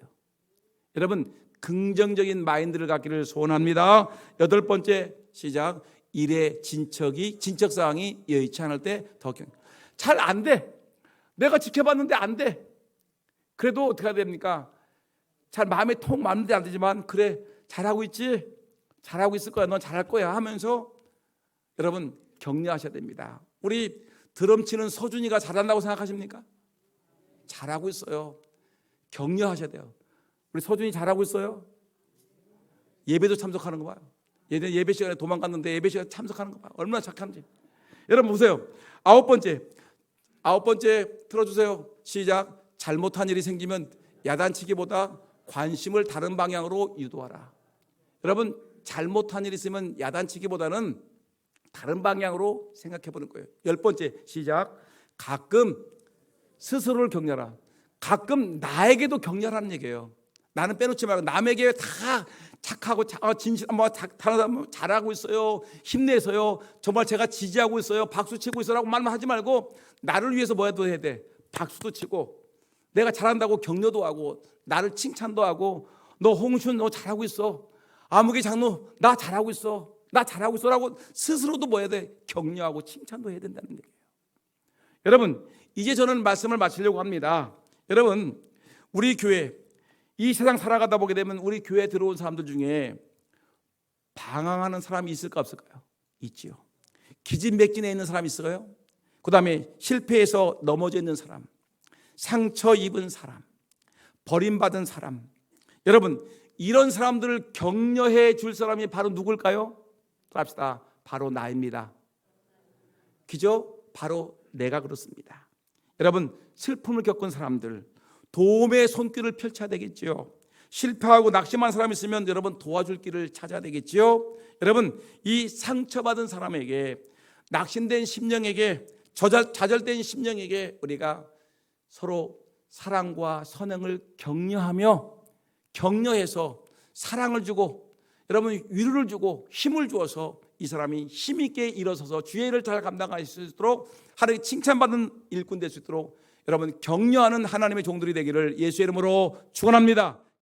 여러분, 긍정적인 마인드를 갖기를 소원합니다. 여덟 번째, 시작. 일의 진척 사항이 여의치 않을 때 더 잘 안 돼. 내가 지켜봤는데 안 돼. 그래도 어떻게 해야 됩니까? 잘 마음에 통 맞는데 안 되지만 그래, 잘하고 있지? 잘하고 있을 거야. 넌 잘할 거야 하면서 여러분 격려하셔야 됩니다. 우리 드럼 치는 서준이가 잘한다고 생각하십니까? 잘하고 있어요. 격려하셔야 돼요. 우리 서준이 잘하고 있어요? 예배도 참석하는 거 봐요. 예배 시간에 도망갔는데 예배 시간에 참석하는 거 봐요. 얼마나 착한지. 여러분 보세요. 아홉 번째 틀어주세요. 시작. 잘못한 일이 생기면 야단치기보다 관심을 다른 방향으로 유도하라. 여러분, 잘못한 일이 있으면 야단치기보다는 다른 방향으로 생각해 보는 거예요. 열 번째, 시작. 가끔 스스로를 격려하라. 가끔 나에게도 격려하라는 얘기예요. 나는 빼놓지 말고 남에게 다 착하고 진실, 다른 사람 잘하고 있어요. 힘내서요. 정말 제가 지지하고 있어요. 박수 치고 있어라고 말만 하지 말고 나를 위해서 뭐라도 해야 돼. 박수도 치고 내가 잘한다고 격려도 하고 나를 칭찬도 하고 너 홍순 너 잘하고 있어. 아무개 장로 나 잘하고 있어. 나 잘하고 있어라고 스스로도 뭐 해야 돼? 격려하고 칭찬도 해야 된다는 얘기예요. 여러분, 이제 저는 말씀을 마치려고 합니다. 여러분, 우리 교회 이 세상 살아가다 보게 되면 우리 교회에 들어온 사람들 중에 방황하는 사람이 있을까 없을까요? 있지요. 기진맥진해 있는 사람이 있어요. 그 다음에 실패해서 넘어져 있는 사람, 상처 입은 사람, 버림받은 사람. 여러분, 이런 사람들을 격려해 줄 사람이 바로 누굴까요? 합시다. 바로 나입니다. 그죠? 바로 내가 그렇습니다. 여러분, 슬픔을 겪은 사람들, 도움의 손길을 펼쳐야 되겠지요. 실패하고 낙심한 사람이 있으면 여러분 도와줄 길을 찾아야 되겠지요. 여러분, 이 상처받은 사람에게, 낙심된 심령에게, 좌절된 심령에게 우리가 서로 사랑과 선행을 격려해서 사랑을 주고 여러분 위로를 주고 힘을 주어서 이 사람이 힘있게 일어서서 주의 일을 잘 감당할 수 있도록 하나님의 칭찬받는 일꾼 될 수 있도록 여러분 격려하는 하나님의 종들이 되기를 예수의 이름으로 축원합니다.